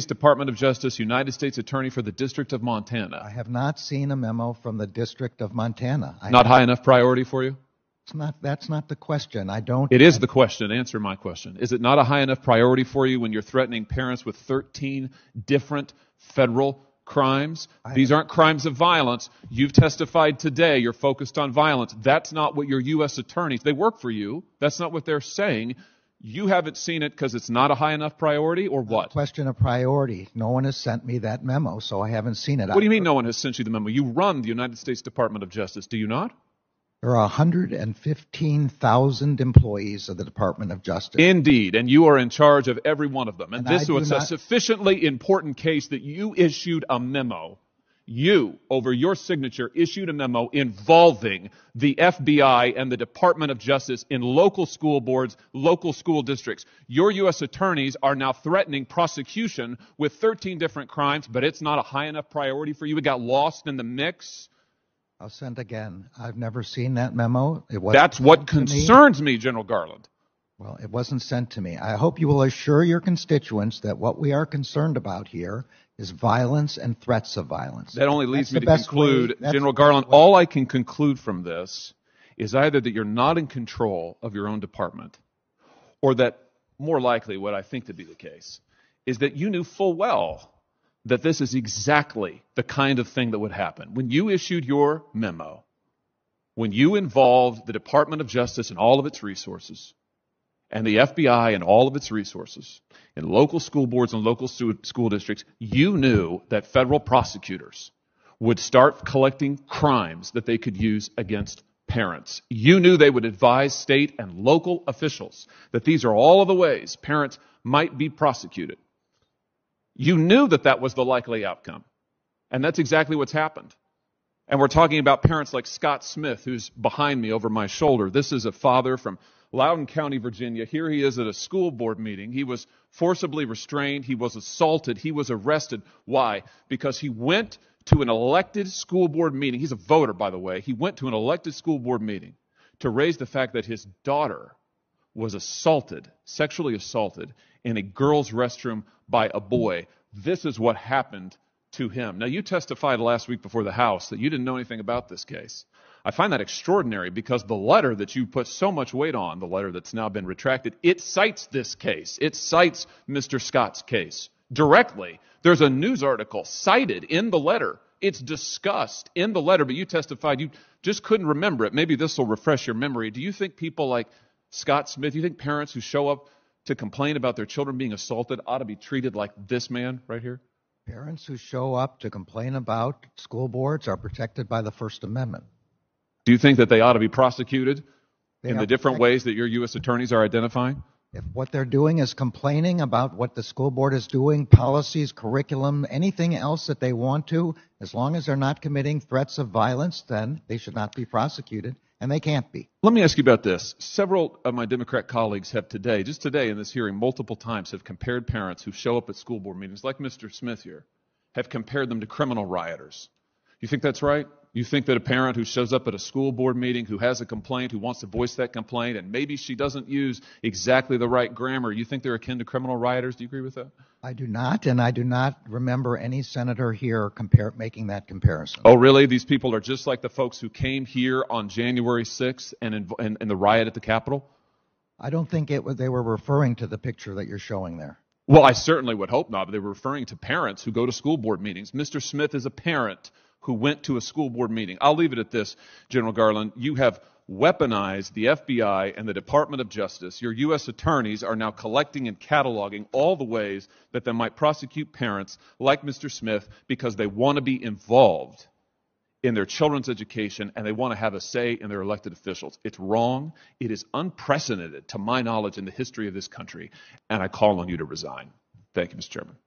Department of Justice, United States Attorney for the District of Montana. I have not seen a memo from the District of Montana. Not high enough priority for you? That's not the question. I don't. It is the question. Answer my question. Is it not a high enough priority for you when you're threatening parents with 13 different federal crimes? These aren't crimes of violence. You've testified today. You're focused on violence. That's not what your U.S. attorneys, they work for you. That's not what they're saying. You haven't seen it because it's not a high enough priority, or what? Question of priority. No one has sent me that memo, so I haven't seen it. What do you mean no one has sent you the memo? You run the United States Department of Justice, do you not? There are 115,000 employees of the Department of Justice. Indeed, and you are in charge of every one of them. And this was a not sufficiently important case that you issued a memo. You, over your signature, issued a memo involving the FBI and the Department of Justice in local school boards, local school districts. Your U.S. attorneys are now threatening prosecution with 13 different crimes, but it's not a high enough priority for you. It got lost in the mix. I'll send again. I've never seen that memo. That's what concerns me, General Garland. Well, it wasn't sent to me. I hope you will assure your constituents that what we are concerned about here is violence and threats of violence. That only leads me to conclude, General Garland, all I can conclude from this is either that you're not in control of your own department, or that, more likely, what I think to be the case, is that you knew full well that this is exactly the kind of thing that would happen. When you issued your memo, when you involved the Department of Justice and all of its resources, and the FBI and all of its resources in local school boards and local school districts, you knew that federal prosecutors would start collecting crimes that they could use against parents. You knew they would advise state and local officials that these are all of the ways parents might be prosecuted. You knew that that was the likely outcome. And that's exactly what's happened. And we're talking about parents like Scott Smith, who's behind me over my shoulder. This is a father from Loudoun County, Virginia. Here he is at a school board meeting. He was forcibly restrained. He was assaulted. He was arrested. Why? Because he went to an elected school board meeting. He's a voter, by the way. He went to an elected school board meeting to raise the fact that his daughter was assaulted, sexually assaulted, in a girl's restroom by a boy. This is what happened to him. Now, you testified last week before the House that you didn't know anything about this case. I find that extraordinary because the letter that you put so much weight on, the letter that's now been retracted, it cites this case. It cites Mr. Scott's case directly. There's a news article cited in the letter. It's discussed in the letter, but you testified you just couldn't remember it. Maybe this will refresh your memory. Do you think people like Scott Smith, do you think parents who show up to complain about their children being assaulted ought to be treated like this man right here? Parents who show up to complain about school boards are protected by the First Amendment. Do you think that they ought to be prosecuted in the different ways that your U.S. attorneys are identifying? If what they're doing is complaining about what the school board is doing, policies, curriculum, anything else that they want to, as long as they're not committing threats of violence, then they should not be prosecuted, and they can't be. Let me ask you about this. Several of my Democrat colleagues have just today in this hearing, multiple times have compared parents who show up at school board meetings, like Mr. Smith here, have compared them to criminal rioters. You think that's right? You think that a parent who shows up at a school board meeting, who has a complaint, who wants to voice that complaint, and maybe she doesn't use exactly the right grammar, you think they're akin to criminal rioters? Do you agree with that? I do not, and I do not remember any senator here making that comparison. Oh, really? These people are just like the folks who came here on January 6th and in the riot at the Capitol? I don't think they were referring to the picture that you're showing there. Well, I certainly would hope not, but they were referring to parents who go to school board meetings. Mr. Smith is a parent who went to a school board meeting. I'll leave it at this, General Garland. You have weaponized the FBI and the Department of Justice. Your U.S. attorneys are now collecting and cataloging all the ways that they might prosecute parents like Mr. Smith because they want to be involved in their children's education and they want to have a say in their elected officials. It's wrong. It is unprecedented, to my knowledge, in the history of this country, and I call on you to resign. Thank you, Mr. Chairman.